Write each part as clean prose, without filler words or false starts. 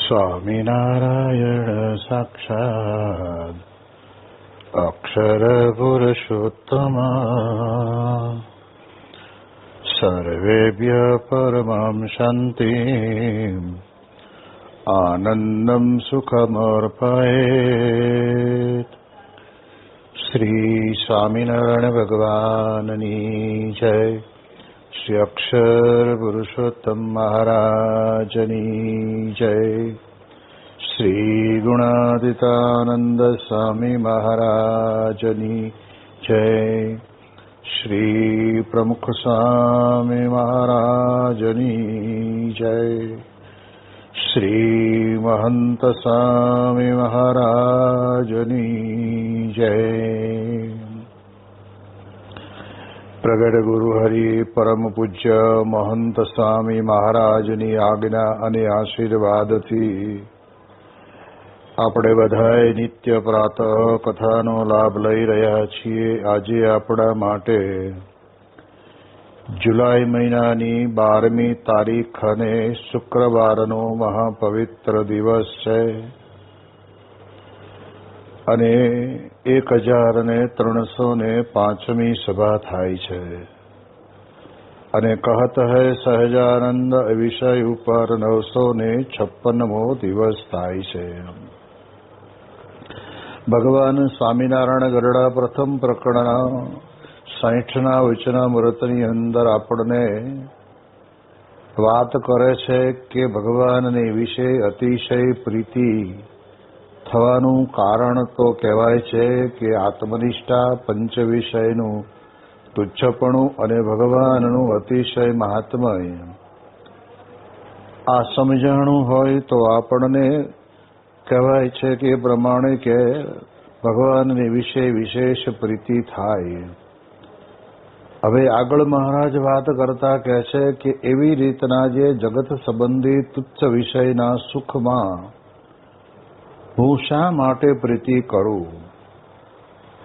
સ્વામિનારાયણ સાક્ષાત અક્ષર પુરુષોત્તમ સર્વેભ્ય પરમં શાંતિ આનંદમ સુખમર્પયેત. શ્રી સ્વામિનારાયણ ભગવાનની જય. શ્રી અક્ષર પુરુષોત્તમ મહારાજની જય. શ્રી ગુણાતીતાનંદ સ્વામી મહારાજની જય. શ્રી પ્રમુખ સ્વામી મહારાજની જય. શ્રી મહંત સ્વામી મહારાજની જય. પ્રગટ ગુરુ હરિ પરમ પૂજ્ય મહંત સ્વામી મહારાજની આજ્ઞા અને આશીર્વાદથી આપણે બધાએ નિત્ય પ્રાતઃ કથાનો લાભ લઈ રહ્યા છીએ. આજે આપણા માટે જુલાઈ મહિનાની 12મી તારીખ અને શુક્રવારનો મહાપવિત્ર દિવસ છે અને 1305મી સભા થાય છે અને કહત હૈ સહજાનંદ વિષય ઉપર 956મો દિવસ થાય છે. ભગવાન સ્વામિનારાયણ ગરડા પ્રથમ પ્રકરણ 60ના વચનામૃતની અંદર આપણને વાત કરે છે કે ભગવાનને વિશે અતિશય પ્રીતિ થવાનું કારણ તો કહેવાય છે કે આત્મનિષ્ઠા, પંચ વિષયનું તુચ્છપણું અને ભગવાનનું અતિશય મહાત્મય આ સમજાણું હોય તો આપણને કહેવાય છે કે એ પ્રમાણે કે ભગવાનને વિશે વિશેષ પ્રીતિ થાય. હવે આગળ મહારાજ વાત કરતા કહે છે કે એવી રીતના જે જગત સંબંધી તુચ્છ વિષયના સુખમાં હું શા માટે પ્રીતિ કરું,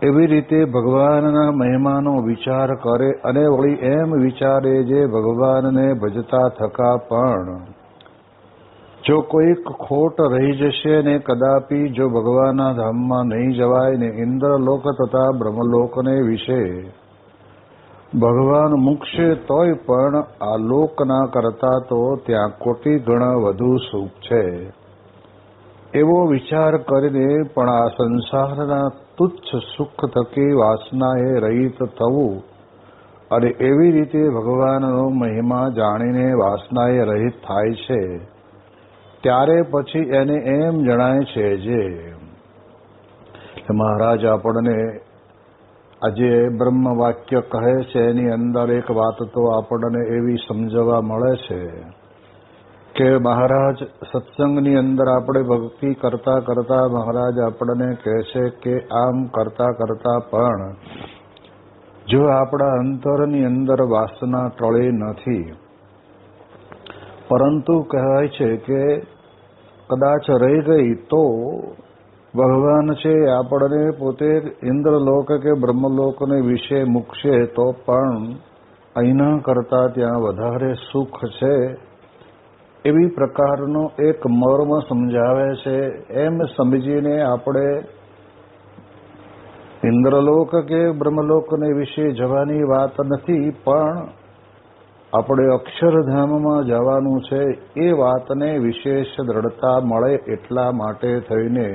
એવી રીતે ભગવાનના મહિમાનો વિચાર કરે અને વળી એમ વિચારે જે ભગવાનને ભજતા થકા પણ જો કોઈક ખોટ રહી જશે ને કદાપી જો ભગવાનના ધામમાં નહીં જવાય ને ઇન્દ્રલોક તથા બ્રહ્મલોકને વિશે ભગવાન મૂકશે તોય પણ આ લોકના કરતા તો ત્યાં કોટી ગણા વધુ સુખ છે એવો વિચાર કરીને પણ આ સંસારના તુચ્છ સુખ થકી વાસનાએ રહિત થવું અને એવી રીતે ભગવાનનો મહિમા જાણીને વાસનાએ રહિત થાય છે ત્યારે પછી એને એમ જણાય છે જે મહારાજ આપણને આજે બ્રહ્મ વાક્ય કહે છે એની અંદર એક વાત તો આપણને એવી સમજવા મળે છે કે મહારાજ સત્સંગની અંદર આપણે ભક્તિ કરતા કરતા મહારાજ આપણને કહે છે કે આમ કરતા કરતા પણ જો આપણા અંતરની અંદર વાસના ટળે નથી, પરંતુ કહેવાય છે કે કદાચ રહી ગઈ તો ભગવાન છે આપણને પોતે ઇન્દ્રલોક કે બ્રહ્મલોકને વિશે મૂકશે તો પણ અહીંના કરતા ત્યાં વધારે સુખ છે એવી પ્રકારનો એક મર્મ સમજાવે છે. એમ સમજીને આપણે ઇન્દ્રલોક કે બ્રહ્મલોકને વિશે જવાની વાત નથી, પણ આપણે અક્ષરધામમાં જવાનું છે એ વાતને વિશેષ દ્રઢતા મળે એટલા માટે થઈને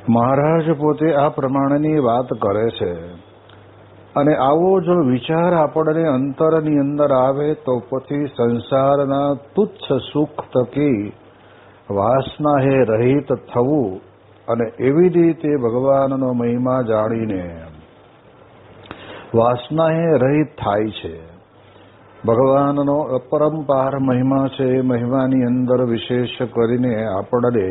મહારાજ પોતે આ પ્રમાણેની વાત કરે છે. અને આવો જો વિચાર આપણને અંતરની અંદર આવે તો પછી સંસારના તુચ્છ સુખ થકી વાસનાએ રહિત થવું અને એવી રીતે ભગવાનનો મહિમા જાણીને વાસનાએ રહિત થાય છે. ભગવાનનો અપરંપાર મહિમા છે. એ મહિમાની અંદર વિશેષ કરીને આપણને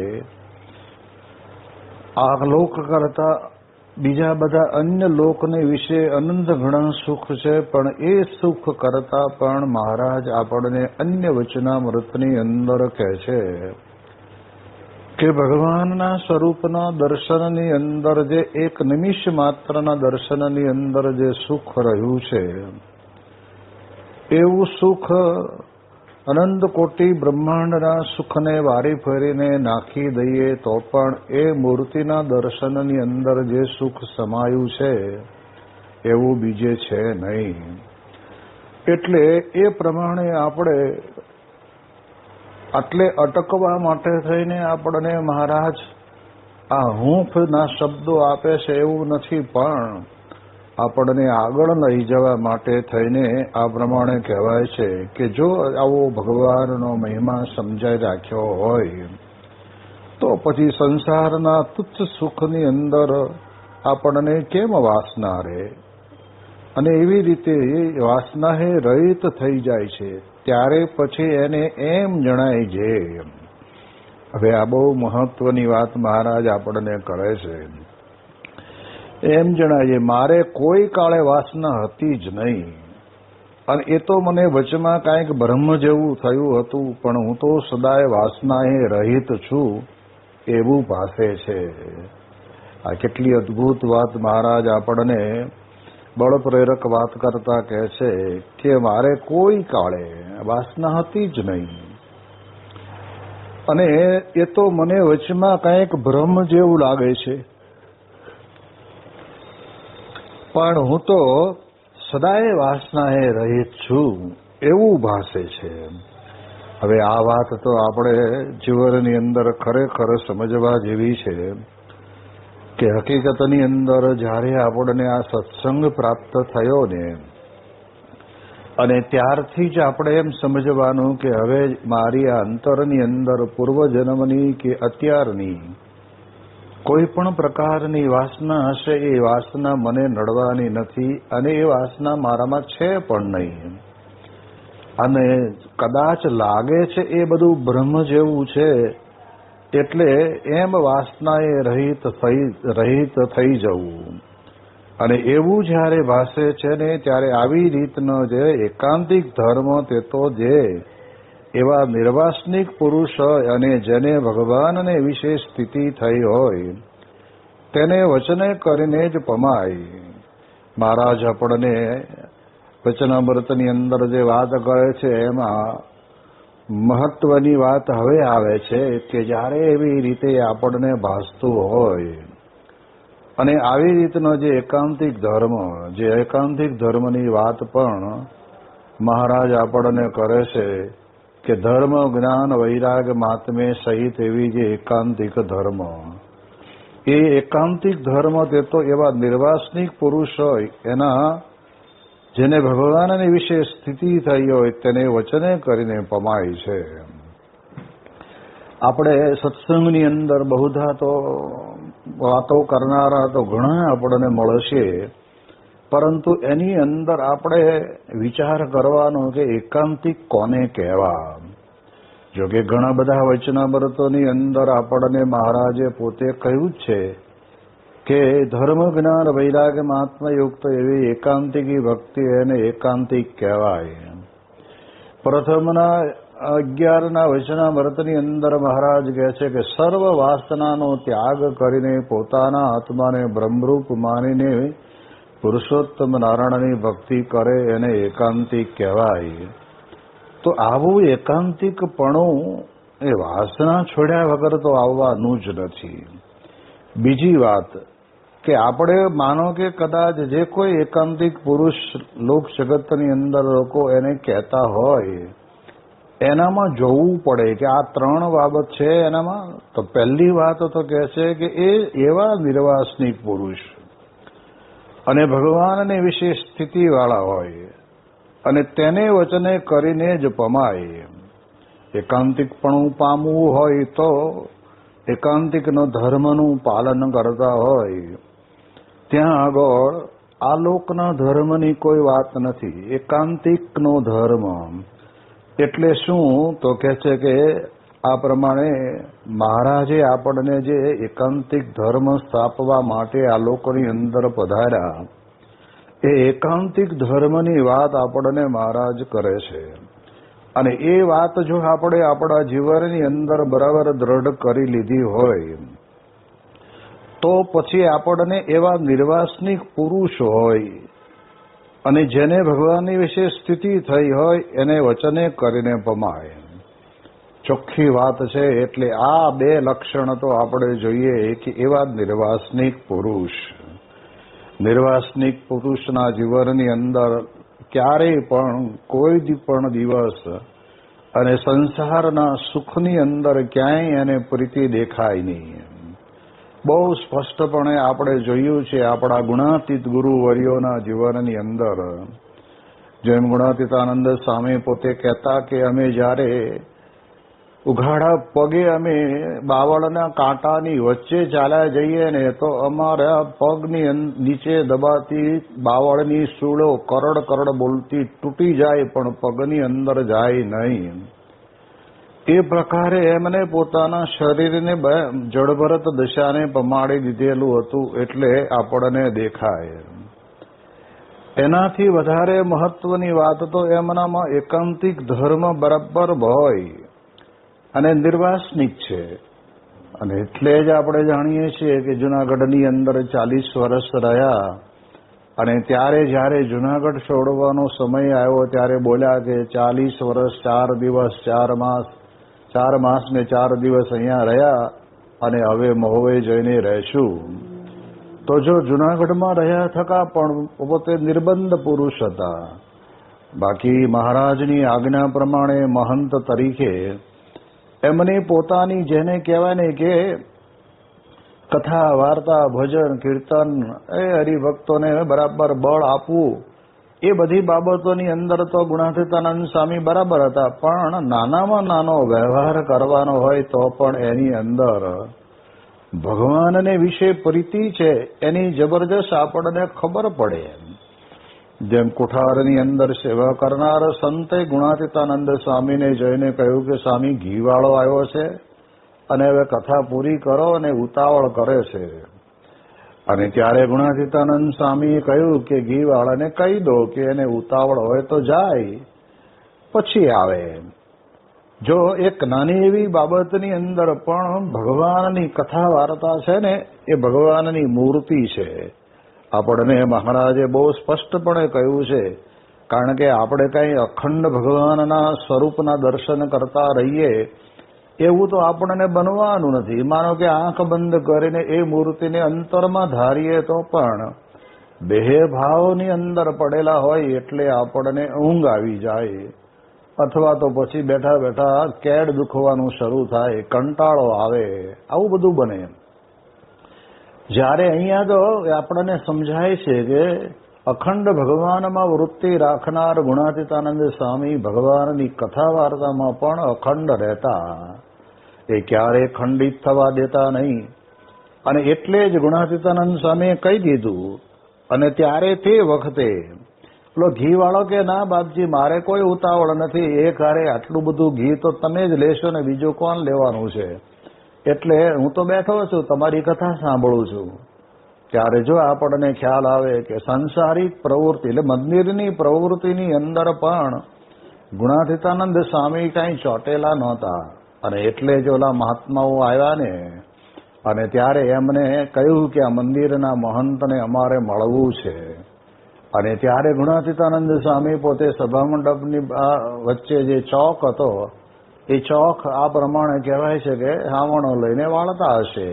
આ લોક કરતા બીજા બધા અન્ય લોકને વિશે અનંત ઘણા સુખ છે, પણ એ સુખ કરતા પણ મહારાજ આપણને અન્ય વચનામૃતની અંદર કહે છે કે ભગવાનના સ્વરૂપના દર્શનની અંદર જે એક નિમિષ માત્રના દર્શનની અંદર જે સુખ રહ્યું છે એવું સુખ અનંત કોટી બ્રહ્માંડના સુખને વારી ફેરીને નાખી દઈએ તો પણ એ મૂર્તિના દર્શનની અંદર જે સુખ સમાયું છે એવું બીજે છે નહીં. એટલે એ પ્રમાણે આપણે આટલે અટકવા માટે થઈને આપણને મહારાજ આ હૂંફના શબ્દો આપે છે એવું નથી, પણ આપણને આગળ લઈ જવા માટે થઈને આ પ્રમાણે કહેવાય છે કે જો આવો ભગવાનનો મહિમા સમજાઈ રાખ્યો હોય તો પછી સંસારના તુચ્છ સુખની અંદર આપણને કેમ વાસના રહે, અને એવી રીતે વાસના એ રહિત થઈ જાય છે ત્યારે પછી એને એમ જણાય છે. હવે આ બહુ મહત્વની વાત મહારાજ આપણને કરે છે. એમ જણાય છે મારે કોઈ કાળે વાસના હતી જ નહીં, અને એ તો મને વચમાં કાંઈક બ્રહ્મ જેવું થયું હતું, પણ હું તો સદાય વાસનાએ રહિત છું એવું ભાસે છે. આ કેટલી અદ્ભુત વાત મહારાજ આપણને બળ પ્રેરક વાત કરતા કહે છે કે મારે કોઈ કાળે વાસના હતી જ નહીં, અને એ તો મને વચમાં કાંઈક ભ્રમ જેવું લાગે છે, પણ હું તો સદાય વાસનાએ રહિત છું એવું ભાસે છે. હવે આ વાત તો આપણે જીવનની અંદર ખરેખર સમજવા જેવી છે કે હકીકતની અંદર જ્યારે આપણને આ સત્સંગ પ્રાપ્ત થયો ને, અને ત્યારથી જ આપણે એમ સમજવાનું કે હવે મારી આ અંતરની અંદર પૂર્વજન્મની કે અત્યારની કોઈ પણ પ્રકારની વાસના હશે એ વાસના મને નડવાની નથી, અને એ વાસના મારામાં છે પણ નહીં. અને કદાચ લાગે છે એ બધું બ્રહ્મ જેવું છે, એટલે એમ વાસનાએ રહિત થઈ જવું. અને એવું જ્યારે ભાસે છે ને ત્યારે આવી રીતનો જે એકાંતિક ધર્મ તે તો જે એવા નિર્વાસનિક પુરુષ હોય અને જેને ભગવાનને વિશે સ્થિતિ થઈ હોય તેને વચને કરીને જ પમાય. મહારાજ આપણને વચનામૃતની અંદર જે વાત કરે છે એમાં મહત્વની વાત હવે આવે છે કે જ્યારે એવી રીતે આપણને ભાસતું હોય, અને આવી રીતનો જે એકાંતિક ધર્મની વાત પણ મહારાજ આપણને કરે છે કે ધર્મ જ્ઞાન વૈરાગ માત્મે સહિત એવી જે એકાંતિક ધર્મ, એ એકાંતિક ધર્મ તે તો એવા નિર્વાસનિક પુરુષ હોય એના જેને ભગવાનની વિશે સ્થિતિ થઈ હોય તેને વચને કરીને પમાય છે. આપણે સત્સંગની અંદર બહુધા તો વાતો કરનારા તો ઘણા આપણને મળશે, પરંતુ એની અંદર આપણે વિચાર કરવાનો કે એકાંતિક કોને કહેવા. જોકે ઘણા બધા વચનામૃતોની અંદર આપણને મહારાજે પોતે કહ્યું છે કે ધર્મ જ્ઞાન વૈરાગ મહાત્મયુક્ત એવી એકાંતિકી ભક્તિ એને એકાંતિક કહેવાય. પ્રથમના 11ના વચનામૃતની અંદર મહારાજ કહે છે કે સર્વ વાસનાનો ત્યાગ કરીને પોતાના આત્માને બ્રહ્મરૂપ માનીને પુરુષોત્તમ નારાયણની ભક્તિ કરે એને એકાંતિક કહેવાય. તો આવું એકાંતિકપણું એ વાસના છોડ્યા વગર તો આવવાનું જ નથી. બીજી વાત કે આપણે માનો કે કદાચ જે કોઈ એકાંતિક પુરુષ લોક જગતની અંદર લોકો એને કહેતા હોય એનામાં જોવું પડે કે આ ત્રણ બાબત છે એનામાં. તો પહેલી વાત તો કહે છે કે એ એવા નિર્વાસનિક પુરુષ અને ભગવાનની વિશે સ્થિતિવાળા હોય અને તેને વચને કરીને જ પમાય. એકાંતિકપણું પામવું હોય તો એકાંતિકનો ધર્મનું પાલન કરતા હોય ત્યાં આગળ આ લોકના ધર્મની કોઈ વાત નથી. એકાંતિકનો ધર્મ એટલે શું તો કહે છે કે આ પ્રમાણે મહારાજે આપણને જે એકાંતિક ધર્મ સ્થાપવા માટે આ લોકોની અંદર પધાર્યા એ એકાંતિક ધર્મની વાત આપણને મહારાજ કરે છે. અને એ વાત જો આપણે આપણા જીવનની અંદર બરાબર દ્રઢ કરી લીધી હોય તો પછી આપણને એવા નિર્વાસનિક પુરુષ હોય અને જેને ભગવાનની વિશે સ્થિતિ થઈ હોય એને વચને કરીને પમાય. ચોખ્ખી વાત છે. એટલે આ બે લક્ષણ તો આપણે જોઈએ કે એવા નિર્વાસનિક પુરુષ, નિર્વાસનિક પુરુષના જીવનની અંદર ક્યારેય પણ કોઈ પણ દિવસ અને સંસારના સુખની અંદર ક્યાંય એને પ્રીતિ દેખાય નહીં. બહુ સ્પષ્ટપણે આપણે જોયું છે આપણા ગુણાતીત ગુરુવર્યોના જીવનની અંદર. જેમ ગુણાતીતાનંદ સ્વામી પોતે કહેતા કે અમે જ્યારે ઉઘાડા પગે અમે બાવળના કાંટાની વચ્ચે ચાલ્યા જઈએ ને તો અમારા પગની નીચે દબાતી બાવળની સૂળો કરડ કરડ બોલતી તૂટી જાય પણ પગની અંદર જાય નહીં. એ પ્રકારે એમને પોતાના શરીરને જળભરત દશાને પમાડી દીધેલું હતું એટલે આપણને દેખાય. એનાથી વધારે મહત્વની વાત તો એમનામાં એકાંતિક ધર્મ બરાબર હોય અને નિર્વાસનિક છે. અને એટલે જ આપણે જાણીએ છીએ કે જુનાગઢની અંદર 40 વર્ષ રહ્યા અને ત્યારે જ્યારે જુનાગઢ છોડવાનો સમય આવ્યો ત્યારે બોલ્યા કે 40 વર્ષ 4 દિવસ 4 માસ 4 માસ ને 4 દિવસ અહીંયા રહ્યા અને હવે મહોવે જઈને રહેશું. તો જો જુનાગઢમાં રહ્યા થકા પણ પોતે નિર્બંધ પુરુષ હતા. બાકી મહારાજની આજ્ઞા પ્રમાણે મહંત તરીકે એમને પોતાની જેને કહેવાય ને કે કથા વાર્તા ભજન કીર્તન એ હરિભક્તોને બરાબર બળ આપવું એ બધી બાબતોની અંદર તો ગુણાતીતાનંદ સ્વામી બરાબર હતા. પણ નાનામાં નાનો વ્યવહાર કરવાનો હોય તો પણ એની અંદર ભગવાનને વિશે પ્રીતિ છે એની જબરજસ્ત આપણને ખબર પડે. જેમ કુઠારની અંદર સેવા કરનાર સંતે ગુણાતીતાનંદ સ્વામીને જઈને કહ્યું કે સ્વામી ઘીવાળો આવ્યો છે અને હવે કથા પૂરી કરો અને ઉતાવળ કરે છે. અને ત્યારે ગુણાતીતાનંદ સ્વામીએ કહ્યું કે ઘીવાળાને કહી દો કે એને ઉતાવળ હોય તો જાય પછી આવે. જો એક નાની એવી બાબતની અંદર પણ ભગવાનની કથા વાર્તા છે ને એ ભગવાનની મૂર્તિ છે. આપણને મહારાજે બહુ સ્પષ્ટપણે કહ્યું છે. કારણ કે આપણે કઈ અખંડ ભગવાનના સ્વરૂપના દર્શન કરતા રહીએ એવું તો આપણને બનવાનું નથી. માનો કે આંખ બંધ કરીને એ મૂર્તિને અંતરમાં ધારીએ તો પણ દેહ ભાવની અંદર પડેલા હોય એટલે આપણને ઊંઘ આવી જાય અથવા તો પછી બેઠા બેઠા કેડ દુખવાનું શરૂ થાય, કંટાળો આવે, આવું બધું બને. જ્યારે અહીંયા તો આપણને સમજાય છે કે અખંડ ભગવાનમાં વૃત્તિ રાખનાર ગુણાતીતાનંદ સ્વામી ભગવાનની કથા વાર્તામાં પણ અખંડ રહેતા. એ ક્યારેય ખંડિત થવા દેતા નહીં. અને એટલે જ ગુણાતીતાનંદ સ્વામીએ કહી દીધું. અને ત્યારે તે વખતે પેલો ઘીવાળો કે ના બાપજી મારે કોઈ ઉતાવળ નથી, એ કારે આટલું બધું ઘી તો તમે જ લેશો ને બીજું કોણ લેવાનું છે, એટલે હું તો બેઠો છું તમારી કથા સાંભળું છું. ત્યારે જો આપણને ખ્યાલ આવે કે સંસારિક પ્રવૃત્તિ એટલે મંદિરની પ્રવૃત્તિની અંદર પણ ગુણાતીતાનંદ સ્વામી કાંઈ ચોટેલા નહોતા. અને એટલે જ ઓલા મહાત્માઓ આવ્યા ને અને ત્યારે એમને કહ્યું કે આ મંદિરના મહંતને અમારે મળવું છે. અને ત્યારે ગુણાતીતાનંદ સ્વામી પોતે સભા મંડપની વચ્ચે જે ચોક હતો એ ચોક આ પ્રમાણે કહેવાય છે કે હાવણો લઈને વાળતા હશે.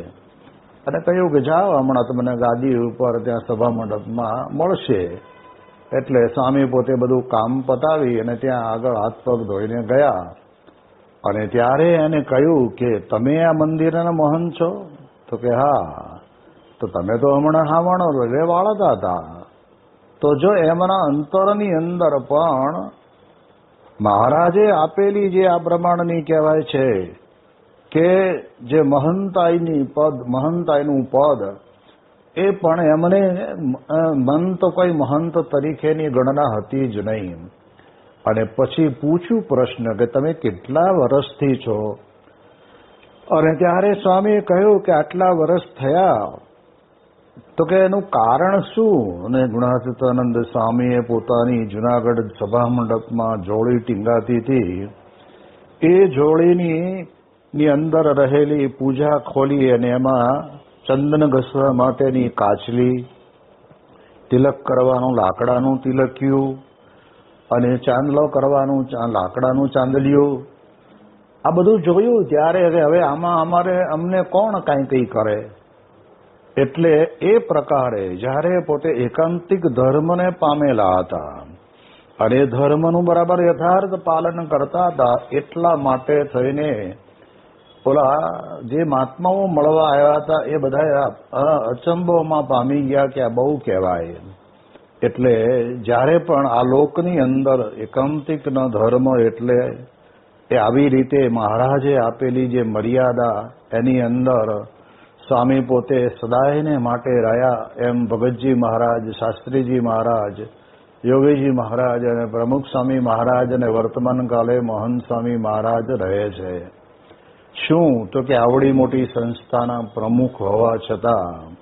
અને કહ્યું કે જાઓ હમણાં તમને ગાદી ઉપર ત્યાં સભા મંડપમાં મળશે. એટલે સ્વામી પોતે બધું કામ પતાવી અને ત્યાં આગળ હાથ પગ ધોઈને ગયા. અને ત્યારે એને કહ્યું કે તમે આ મંદિરના મહંત છો? તો કે હા. તો તમે તો હમણાં હાવણો લઈને વાળતા હતા. તો જો એમના અંતરની અંદર પણ મહારાજે આપેલી જે આ પ્રમાણની કહેવાય છે કે જે મહંતાઈનું પદ એ પણ એમને મન તો કોઈ મહંત તરીકેની ગણના હતી જ નહીં. અને પછી પૂછ્યું પ્રશ્ન કે તમે કેટલા વર્ષથી છો? અને ત્યારે સ્વામીએ કહ્યું કે આટલા વર્ષ થયા. તો કે એનું કારણ શું? અને ગુણાતીતાનંદ સ્વામીએ પોતાની જુનાગઢ સભા મંડપમાં જોડી ટીંગાતી હતી એ જોડીની અંદર રહેલી પૂજા ખોલી અને એમાં ચંદન ઘસવા માટેની કાચલી, તિલક કરવાનું લાકડાનું તિલકિયું અને ચાંદલો કરવાનું લાકડાનું ચાંદલિયું, આ બધું જોયું ત્યારે હવે આમાં અમને કોણ કાંઈ કંઈ કરે. એટલે એ પ્રકારે જ્યારે પોતે એકાંતિક ધર્મને પામેલા હતા અને ધર્મનું બરાબર યથાર્થ પાલન કરતા હતા, એટલા માટે થઈને ઓલા જે મહાત્માઓ મળવા આવ્યા હતા એ બધા અચંબોમાં પામી ગયા કે આ બહુ કહેવાય. એટલે જ્યારે પણ આ લોકની અંદર એકાંતિકનો ધર્મ એટલે એ આવી રીતે મહારાજે આપેલી જે મર્યાદા એની અંદર સ્વામી પોતે સદાયને માટે રહ્યા એમ ભગતજી મહારાજ, શાસ્ત્રીજી મહારાજ, યોગીજી મહારાજ અને પ્રમુખ સ્વામી મહારાજ અને વર્તમાન કાલે મહંત સ્વામી મહારાજ રહે છે. શું તો કે આવડી મોટી સંસ્થાના પ્રમુખ હોવા છતાં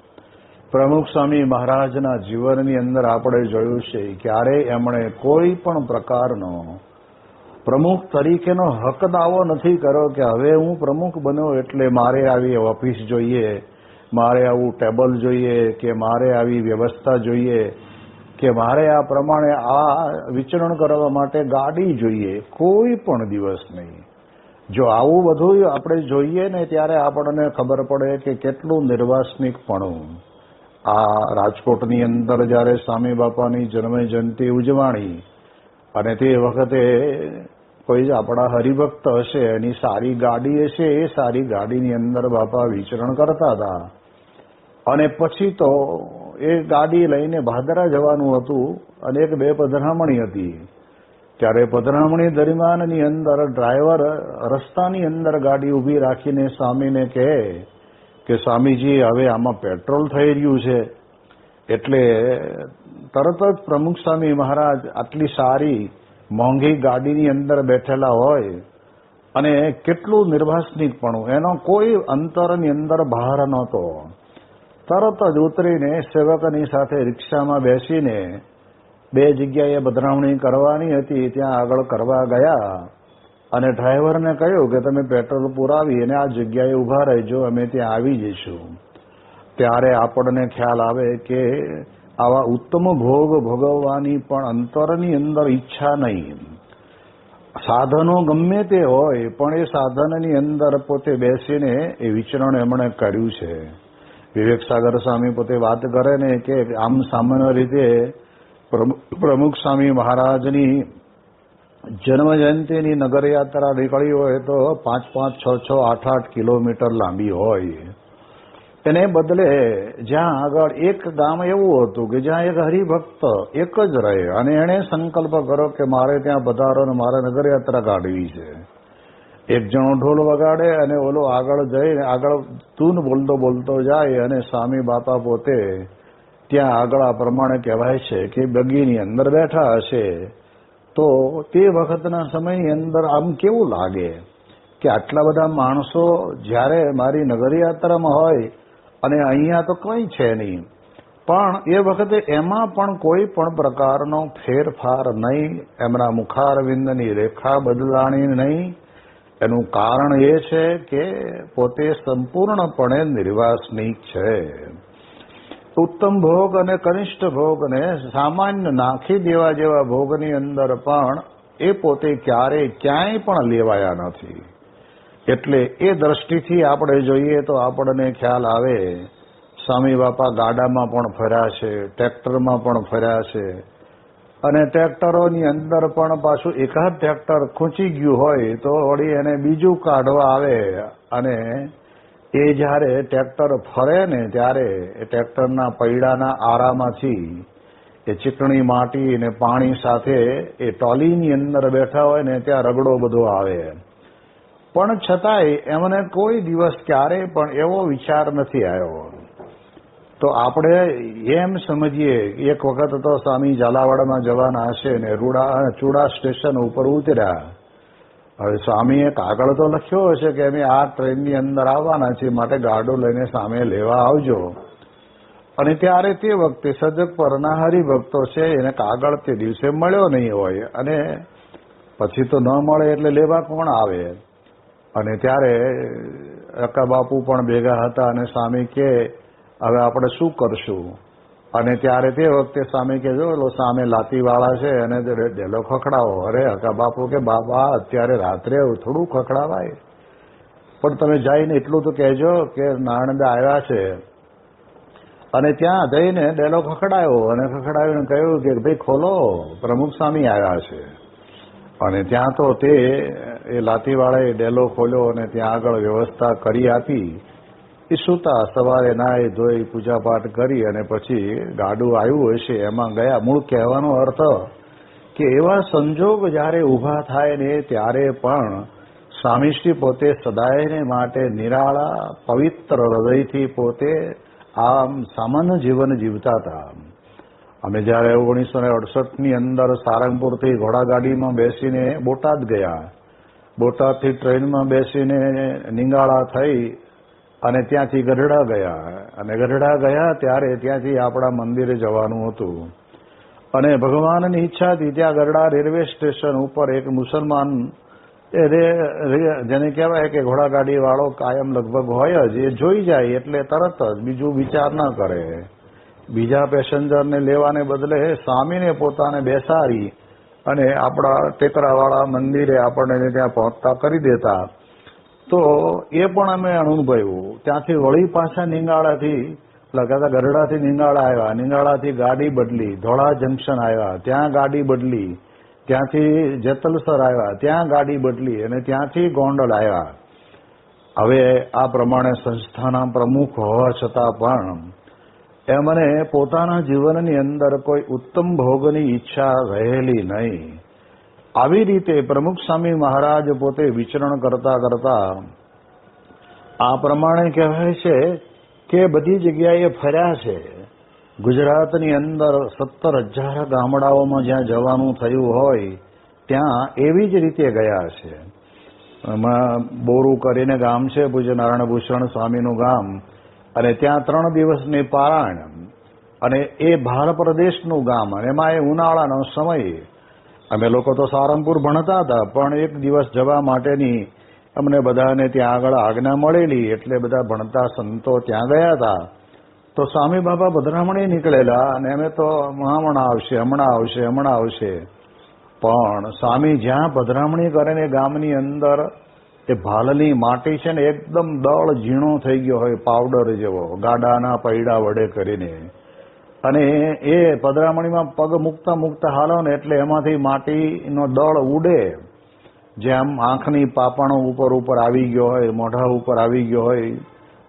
પ્રમુખ સ્વામી મહારાજના જીવનની અંદર આપણે જોયું છે ક્યારે એમણે કોઈ પણ પ્રકારનો પ્રમુખ તરીકેનો હક દાવો નથી કર્યો કે હવે હું પ્રમુખ બન્યો એટલે મારે આવી ઓફિસ જોઈએ, મારે આવું ટેબલ જોઈએ, કે મારે આવી વ્યવસ્થા જોઈએ, કે મારે આ પ્રમાણે આ વિચરણ કરવા માટે ગાડી જોઈએ. કોઈ પણ દિવસ નહીં. જો આવું બધું આપણે જોઈએ ને ત્યારે આપણને ખબર પડે કે કેટલું નિર્વાસનિકપણું. આ રાજકોટની અંદર જ્યારે સ્વામી બાપાની જન્મ જયંતિ ઉજવાણી અને તે વખતે કોઈ આપણા હરિભક્ત હશે એની સારી ગાડી હશે, એ સારી ગાડીની અંદર બાપા વિચરણ કરતા હતા અને પછી તો એ ગાડી લઈને ભાદરા જવાનું હતું અને એક બે પધરામણી હતી. ત્યારે પધરામણી દરમિયાનની અંદર ડ્રાઈવર રસ્તાની અંદર ગાડી ઊભી રાખીને સ્વામીને કહે કે સ્વામીજી હવે આમાં પેટ્રોલ થઈ રહ્યું છે. એટલે તરત જ પ્રમુખ સ્વામી મહારાજ આટલી સારી મોંઘી ગાડીની અંદર બેઠેલા હોય અને કેટલું નિર્વાસનિકપણું, એનો કોઈ અંતરની અંદર બહાર નહોતો. તરત જ ઉતરીને સેવકની સાથે રિક્ષામાં બેસીને બે જગ્યાએ પધરામણી કરવાની હતી ત્યાં આગળ કરવા ગયા અને ડ્રાઈવરને કહ્યું કે તમે પેટ્રોલ પુરાવી અને આ જગ્યાએ ઊભા રહેજો, અમે ત્યાં આવી જઈશું. ત્યારે આપણને ખ્યાલ આવે કે આવા ઉત્તમ ભોગ ભોગવવાની પણ અંતરની અંદર ઈચ્છા નહીં. સાધનો ગમે તે હોય પણ એ સાધનની અંદર પોતે બેસીને એ વિચરણ એમણે કર્યું છે. વિવેક સાગર સ્વામી પોતે વાત કરે ને કે આમ સામાન્ય રીતે પ્રમુખ સ્વામી મહારાજની જન્મ જયંતિની નગરયાત્રા નીકળી હોય તો 5-5, 6-6, 8-8 કિલોમીટર લાંબી હોય. એને બદલે જ્યાં આગળ એક ગામ એવું હતું કે જ્યાં એક હરિભક્ત એક જ રહે અને એણે સંકલ્પ કર્યો કે મારે ત્યાં પધારો અને મારે નગરયાત્રા કાઢવી છે. એક જણો ઢોલ વગાડે અને ઓલો આગળ જઈને આગળ ધૂન બોલતો બોલતો જાય અને સ્વામી બાપા પોતે ત્યાં આગળ આ પ્રમાણે કહેવાય છે કે બગીની અંદર બેઠા હશે. તો તે વખતના સમયની અંદર આમ કેવું લાગે કે આટલા બધા માણસો જ્યારે મારી નગરયાત્રામાં હોય અને અહીંયા તો કંઈ છે નહીં, પણ એ વખતે એમાં પણ કોઈ પણ પ્રકારનો ફેરફાર નહીં, એમના મુખારવિંદની રેખા બદલાણી નહીં. એનું કારણ એ છે કે પોતે સંપૂર્ણપણે નિર્વાસનિક છે. ઉત્તમ ભોગ અને કનિષ્ઠ ભોગને સામાન્ય નાખી દેવા જેવા ભોગની અંદર પણ એ પોતે ક્યાંય પણ લેવાયા નથી. એટલે એ દ્રષ્ટિથી આપણે જોઈએ તો આપણને ખ્યાલ આવે સ્વામી બાપા ગાડામાં પણ ફર્યા છે, ટ્રેક્ટરમાં પણ ફર્યા છે અને ટ્રેક્ટરોની અંદર પણ પાછું એકાદ ટ્રેક્ટર ખૂંચી ગયું હોય તો વળી એને બીજું કાઢવા આવે અને એ જ્યારે ટ્રેક્ટર ફરે ને ત્યારે એ ટ્રેક્ટરના પૈડાના આરામાંથી એ ચીકણી માટી અને પાણી સાથે એ ટ્રોલીની અંદર બેઠા હોય ને ત્યાં રગડો બધો આવે. પણ છતાંય એમને કોઈ દિવસ ક્યારેય પણ એવો વિચાર નથી આવ્યો. તો આપણે એમ સમજીએ એક વખત તો સ્વામી ઝાલાવાડમાં જવાના હશે ને ચૂડા સ્ટેશન ઉપર ઉતર્યા. હવે સ્વામીએ કાગળ તો લખ્યો હશે કે અમે આ ટ્રેનની અંદર આવવાના છીએ માટે ગાડો લઈને સામે લેવા આવજો. અને ત્યારે તે વખતે સજગ પરના હરિભક્તો છે એને કાગળ તે દિવસે મળ્યો નહીં હોય અને પછી તો ન મળે એટલે લેવા કોણ આવે. અને ત્યારે અક્કા બાપુ પણ ભેગા હતા અને સ્વામી કે હવે આપણે શું કરશું. અને ત્યારે તે વખતે સામે કે જો સામે લાતીવાળા છે અને ડેલો ખખડાવો. અરે હકા બાપુ કે બાબા અત્યારે રાત્રે થોડું ખખડાવાય, પણ તમે જઈને એટલું તો કહેજો કે નાણંદા આવ્યા છે. અને ત્યાં જઈને ડેલો ખખડાયો અને ખખડાવીને કહ્યું કે ભાઈ ખોલો, પ્રમુખ સ્વામી આવ્યા છે. અને ત્યાં તો તે એ લાતીવાળાએ ડેલો ખોલ્યો અને ત્યાં આગળ વ્યવસ્થા કરી આપી. એ સુતા સવારે નાહી ધોઈ પૂજાપાઠ કરી અને પછી ગાડું આવ્યું હશે એમાં ગયા. મૂળ કહેવાનો અર્થ કે એવા સંજોગ જ્યારે ઊભા થાય ને ત્યારે પણ સ્વામીશ્રી પોતે સદાયને માટે નિરાળા પવિત્ર હૃદયથી પોતે આમ સામાન્ય જીવન જીવતા હતા. અમે જ્યારે 1968ની અંદર સારંગપુરથી ઘોડાગાડીમાં બેસીને બોટાદ ગયા, બોટાદથી ટ્રેનમાં બેસીને નિંગાળા થઈ અને ત્યાંથી ગઢડા ગયા. અને ગઢડા ગયા ત્યારે ત્યાંથી આપણા મંદિરે જવાનું હતું. અને ભગવાનની ઈચ્છાથી ત્યાં ગઢડા રેલવે સ્ટેશન ઉપર એક મુસલમાન જેને કહેવાય કે ઘોડાગાડી વાળો કાયમ લગભગ હોય જ, એ જોઈ જાય એટલે તરત જ બીજું વિચાર ન કરે. બીજા પેસેન્જરને લેવાને બદલે સ્વામીને પોતાને બેસાડી અને આપણા ટેકરાવાળા મંદિરે આપણને ત્યાં પહોંચતા કરી દેતા. તો એ પણ અમે અનુભવ્યું. ત્યાંથી વળી પાછા નિંગાળાથી લગાતા ગરડાથી નિંગાળા આવ્યા, નિંગાળાથી ગાડી બદલી, ધોળા જંકશન આવ્યા, ત્યાં ગાડી બદલી, ત્યાંથી જેતલસર આવ્યા, ત્યાં ગાડી બદલી અને ત્યાંથી ગોંડલ આવ્યા. હવે આ પ્રમાણે સંસ્થાના પ્રમુખ હોવા છતાં પણ એમને પોતાના જીવનની અંદર કોઈ ઉત્તમ ભોગની ઈચ્છા રહેલી નહીં. આવી રીતે પ્રમુખ સ્વામી મહારાજ પોતે વિચરણ કરતા કરતા આ પ્રમાણે કહેવાય છે કે બધી જગ્યાએ ફર્યા છે. ગુજરાતની અંદર 17,000 ગામડાઓમાં જ્યાં જવાનું થયું હોય ત્યાં એવી જ રીતે ગયા છે. એમાં બોરું કરીને ગામ છે, પૂજ્ય નારાયણ ભૂષણ સ્વામીનું ગામ, અને ત્યાં 3 દિવસની પારાયણ, અને એ ભાર પ્રદેશનું ગામ, અને એમાં એ ઉનાળાનો સમય. અમે લોકો તો સારંગપુર ભણતા હતા, પણ એક દિવસ જવા માટેની અમને બધાને ત્યાં આગળ આજ્ઞા મળેલી એટલે બધા ભણતા સંતો ત્યાં ગયા હતા. તો સ્વામી બાબા પધરામણી નીકળેલા અને અમે તો હમણાં આવશે હમણાં આવશે હમણાં આવશે. પણ સ્વામી જ્યાં પધરામણી કરે ને ગામની અંદર એ ભાલની માટી છે ને એકદમ દળ ઝીણો થઈ ગયો હોય, પાવડર જેવો, ગાડાના પૈડા વડે કરીને. અને એ પધરામણીમાં પગ મૂકતા મૂકતા હાલો ને એટલે એમાંથી માટીનો દળ ઉડે. જેમ આંખની પાપણો ઉપર ઉપર આવી ગયો હોય, મોઢા ઉપર આવી ગયો હોય,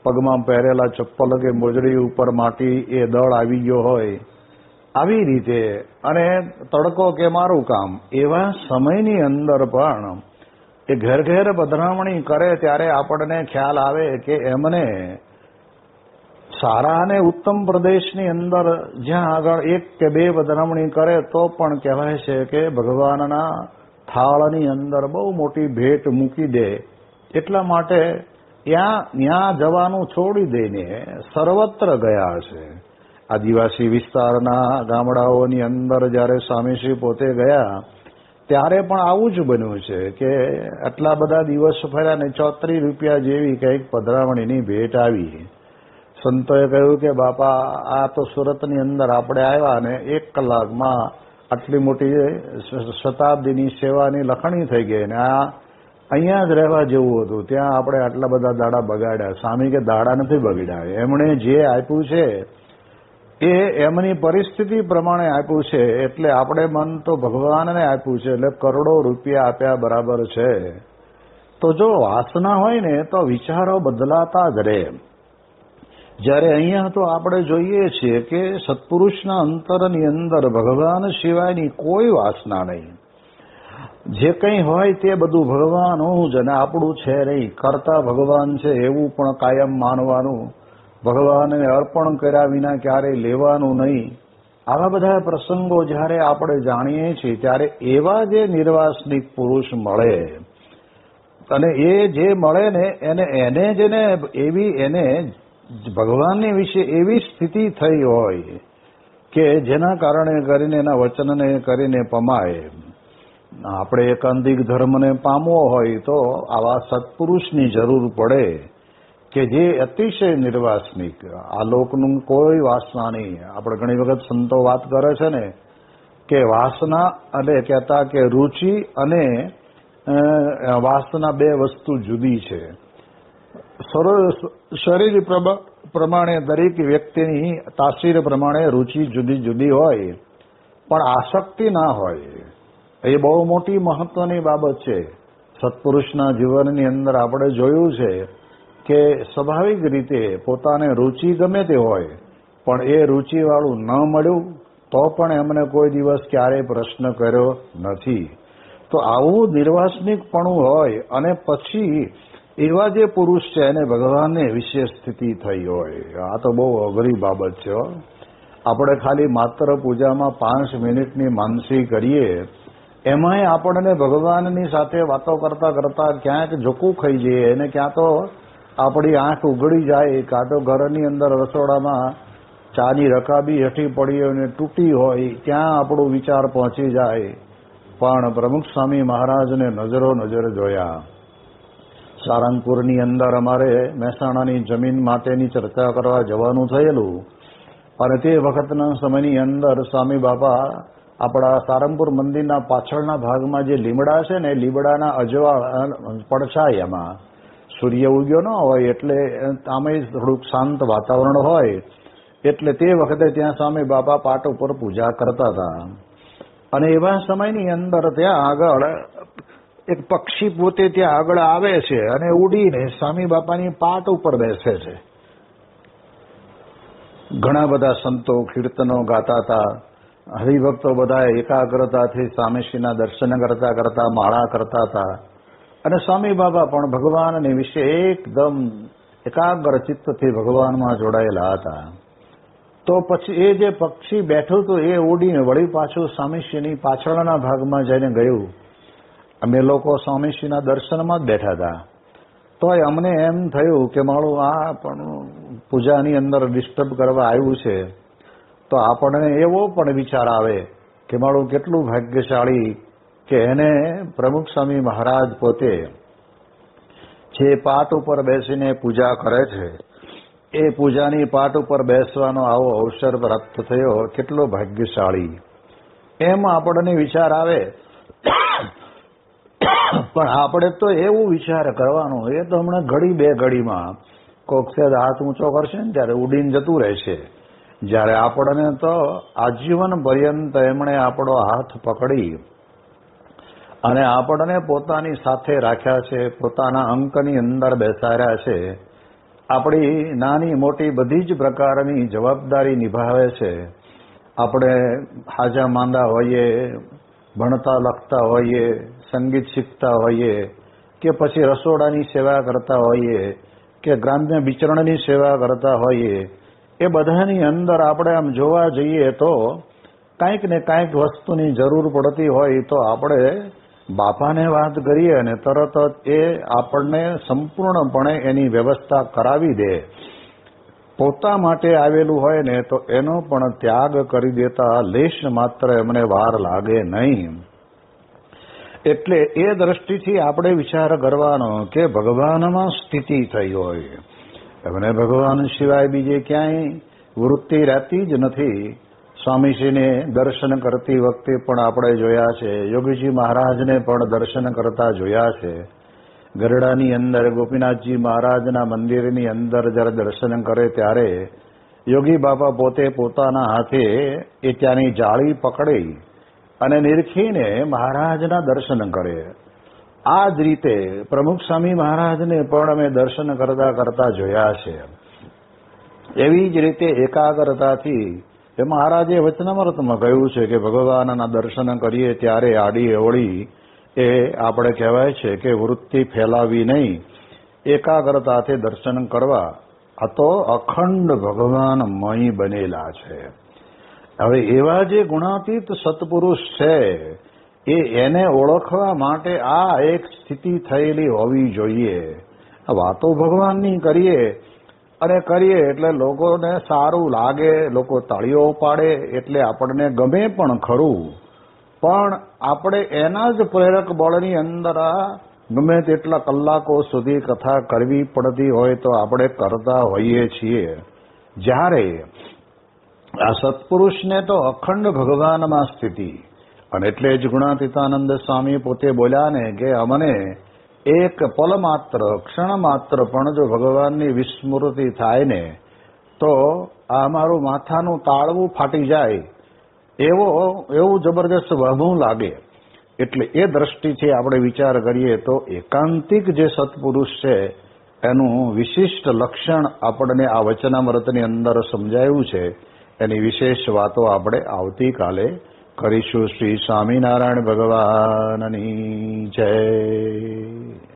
પગમાં પહેરેલા ચપ્પલ કે મોજડી ઉપર માટી એ દળ આવી ગયો હોય, આવી રીતે. અને તડકો કે મારું કામ, એવા સમયની અંદર પણ એ ઘેર ઘેર પધરામણી કરે ત્યારે આપણને ખ્યાલ આવે કે એમને સારા અને ઉત્તમ પ્રદેશની અંદર જ્યાં આગળ 1 કે 2 પધરામણી કરે તો પણ કહેવાય છે કે ભગવાનના થાળની અંદર બહુ મોટી ભેટ મૂકી દે. એટલા માટે ત્યાં જવાનું છોડી દઈને સર્વત્ર ગયા છે. આદિવાસી વિસ્તારના ગામડાઓની અંદર જ્યારે સ્વામીશ્રી પોતે ગયા ત્યારે પણ આવું જ બન્યું છે કે આટલા બધા દિવસ ફર્યા ને 34 રૂપિયા જેવી કંઈક પધરામણીની ભેટ આવી. સંતોએ કહ્યું કે બાપા આ તો સુરતની અંદર આપણે આવ્યા ને 1 કલાકમાં આટલી મોટી શતાબ્દીની સેવાની લખણી થઈ ગઈ ને આ અહીંયા જ રહેવા જેવું હતું, ત્યાં આપણે આટલા બધા દાડા બગાડ્યા. સ્વામી કે દાડા નથી બગડ્યા, એમણે જે આપ્યું છે એ એમની પરિસ્થિતિ પ્રમાણે આપ્યું છે. એટલે આપણે મન તો ભગવાનને આપ્યું છે એટલે કરોડો રૂપિયા આપ્યા બરાબર છે. તો જો વાસના હોય ને તો વિચારો બદલાતા જ રહે. જ્યારે અહીંયા તો આપણે જોઈએ છીએ કે સત્પુરુષના અંતરની અંદર ભગવાન સિવાયની કોઈ વાસના નહીં. જે કંઈ હોય તે બધું ભગવાનનું જ, અને આપણું છે નહીં. કરતા ભગવાન છે એવું પણ કાયમ માનવાનું, ભગવાનને અર્પણ કર્યા વિના ક્યારેય લેવાનું નહીં. આવા બધા પ્રસંગો જ્યારે આપણે જાણીએ છીએ ત્યારે એવા જે નિર્વાસનિક પુરુષ મળે અને એ જે મળે ને એને જેને એને ભગવાનની વિશે એવી સ્થિતિ થઈ હોય કે જેના કારણે કરીને એના વચનને કરીને પમાય. આપણે એકાંતિક ધર્મને પામવો હોય તો આવા સત્પુરુષની જરૂર પડે કે જે અતિશય નિર્વાસનિક, આ લોકનું કોઈ વાસના નહીં. આપણે ઘણી વખત સંતો વાત કરે છે ને કે વાસના અને કહેતા કે રુચિ અને વાસના બે વસ્તુ જુદી છે. શરીર પ્રમાણે દરેક વ્યક્તિની તાસીર પ્રમાણે રુચિ જુદી જુદી હોય, પણ આસક્તિ ના હોય. એ બહુ મોટી મહત્વની બાબત છે. સત્પુરુષના જીવનની અંદર આપણે જોયું છે કે સ્વાભાવિક રીતે પોતાને રુચિ ગમે તે હોય, પણ એ રુચિવાળું ન મળ્યું તો પણ એમને કોઈ દિવસ ક્યારેય પ્રશ્ન કર્યો નથી. તો આવું નિર્વાસનિકપણું હોય અને પછી એવા જે પુરુષ છે એને ભગવાનને વિશેષ સ્થિતિ થઈ હોય, આ તો બહુ અઘરી બાબત છે. આપણે ખાલી માત્ર પૂજામાં 5 મિનિટની માનસી કરીએ, એમાંય આપણને ભગવાનની સાથે વાતો કરતા કરતા ક્યાંક ઝોકું ખાઈ જઈએ અને ક્યાં તો આપણી આંખ ઉઘડી જાય, કાં તો ઘરની અંદર રસોડામાં ચાની રકાબી હેઠી પડી હોય અને તૂટી હોય ત્યાં આપણો વિચાર પહોંચી જાય. પણ પ્રમુખ સ્વામી મહારાજને નજરો નજર જોયા. સારંગપુરની અંદર અમારે મહેસાણાની જમીન માટેની ચર્ચા કરવા જવાનું થયેલું અને તે વખતના સમયની અંદર સ્વામી બાપા આપણા સારંગપુર મંદિરના પાછળના ભાગમાં જે લીમડા છે ને, લીમડાના અજવાળ પડછાયામાં સૂર્ય ઉગ્યો ન હોય એટલે આમે થોડુંક શાંત વાતાવરણ હોય એટલે તે વખતે ત્યાં સ્વામી બાપા પાટ ઉપર પૂજા કરતા હતા. અને એવા સમયની અંદર ત્યાં આગળ એક પક્ષી પોતે ત્યાં આગળ આવે છે અને ઉડીને સ્વામી બાપાની પાટ ઉપર બેસે છે. ઘણા બધા સંતો કીર્તનો ગાતા હતા, હરિભક્તો બધા એકાગ્રતાથી સ્વામીશ્રીના દર્શન કરતા કરતા માળા કરતા હતા અને સ્વામી બાબા પણ ભગવાનની વિશે એકદમ એકાગ્ર ચિત્તથી ભગવાનમાં જોડાયેલા હતા. તો પછી એ જે પક્ષી બેઠું હતું એ ઉડીને વળી પાછું સ્વામીશ્રીની પાછળના ભાગમાં જઈને ગયું. અમે લોકો સ્વામીશ્રીના દર્શનમાં જ બેઠા હતા. તોય અમને એમ થયું કે મારું આ પણ પૂજાની અંદર ડિસ્ટર્બ કરવા આવ્યું છે. તો આપણને એવો પણ વિચાર આવે કે મારું કેટલું ભાગ્યશાળી કે એને પ્રમુખ સ્વામી મહારાજ પોતે જે પાટ ઉપર બેસીને પૂજા કરે છે એ પૂજાની પાટ ઉપર બેસવાનો આવો અવસર પ્રાપ્ત થયો, કેટલો ભાગ્યશાળી એમ આપણને વિચાર આવે. પણ આપણે તો એવું વિચાર કરવાનો, એ તો હમણાં ઘડી બે ઘડીમાં કોક સેજ હાથ ઊંચો કરશે ને ત્યારે ઉડીને જતું રહેશે. જ્યારે આપણને તો આજીવન પર્યંત એમણે આપણો હાથ પકડી અને આપણને પોતાની સાથે રાખ્યા છે, પોતાના અંકની અંદર બેસાડ્યા છે, આપણી નાની મોટી બધી જ પ્રકારની જવાબદારી નિભાવે છે. આપણે હાજા માંદા હોઈએ, ભણતા લખતા હોઈએ, સંગીત શીખતા હોઈએ કે પછી રસોડાની સેવા કરતા હોઈએ કે ગ્રામ્ય વિચરણની સેવા કરતા હોઈએ, એ બધાની અંદર આપણે આમ જોવા જઈએ તો કાંઈક ને કાંઈક વસ્તુની જરૂર પડતી હોય તો આપણે બાપાને વાત કરીએ અને તરત જ એ આપણને સંપૂર્ણપણે એની વ્યવસ્થા કરાવી દે. પોતા માટે આવેલું હોય ને તો એનો પણ ત્યાગ કરી દેતા લેશ માત્ર એમને વાર લાગે નહીં. એટલે એ દ્રષ્ટિથી આપણે વિચાર કરવાનો કે ભગવાનમાં સ્થિતિ થઈ હોય, એમને ભગવાન સિવાય બીજે ક્યાંય વૃત્તિ રહેતી જ નથી. સ્વામીજીને દર્શન કરતી વખતે પણ આપણે જોયા છે, યોગીજી મહારાજને પણ દર્શન કરતા જોયા છે. ગરડાની અંદર ગોપીનાથજી મહારાજના મંદિરની અંદર જ્યારે દર્શન કરે ત્યારે યોગી બાપા પોતે પોતાના હાથે એ ત્યાંની જાળી પકડી અને નિરખીને મહારાજના દર્શન કરે. આ જ રીતે પ્રમુખ સ્વામી મહારાજને પણ અમે દર્શન કરતા કરતા જોયા છે. એવી જ રીતે એકાગ્રતાથી એ મહારાજે વચનામૃતમાં કહ્યું છે કે ભગવાનના દર્શન કરીએ ત્યારે આડી અવળી એ આપણે કહેવાય છે કે વૃત્તિ ફેલાવી નહીં, એકાગ્રતાથી દર્શન કરવા. આ તો અખંડ ભગવાનમય બનેલા છે. હવે એવા જે ગુણાતીત સત્પુરુષ છે એને ઓળખવા માટે આ એક સ્થિતિ થયેલી હોવી જોઈએ. આ વાતો ભગવાનની કરીએ અને કરીએ એટલે લોકોને સારું લાગે, લોકો તાળીઓ પાડે એટલે આપણને ગમે પણ ખરું, પણ આપણે એના જ પ્રેરક બળની અંદર ગમે તેટલા કલાકો સુધી કથા કરવી પડતી હોય તો આપણે કરતા હોઈએ છીએ. જ્યારે આ સત્પુરુષને તો અખંડ ભગવાનમાં સ્થિતિ, અને એટલે જ ગુણાતીતાનંદ સ્વામી પોતે બોલ્યા ને કે અમને એક પલ માત્ર, ક્ષણ માત્ર પણ જો ભગવાનની વિસ્મૃતિ થાય ને તો આ અમારું માથાનું તાળવું ફાટી જાય એવું જબરજસ્ત વહમું લાગે. એટલે એ દ્રષ્ટિથી આપણે વિચાર કરીએ તો એકાંતિક જે સત્પુરુષ છે એનું વિશિષ્ટ લક્ષણ આપણને આ વચનામૃતની અંદર સમજાયું છે. એની વિશેષ વાતો આપણે આવતીકાલે કરીશું. શ્રી સ્વામિનારાયણ ભગવાનની જય.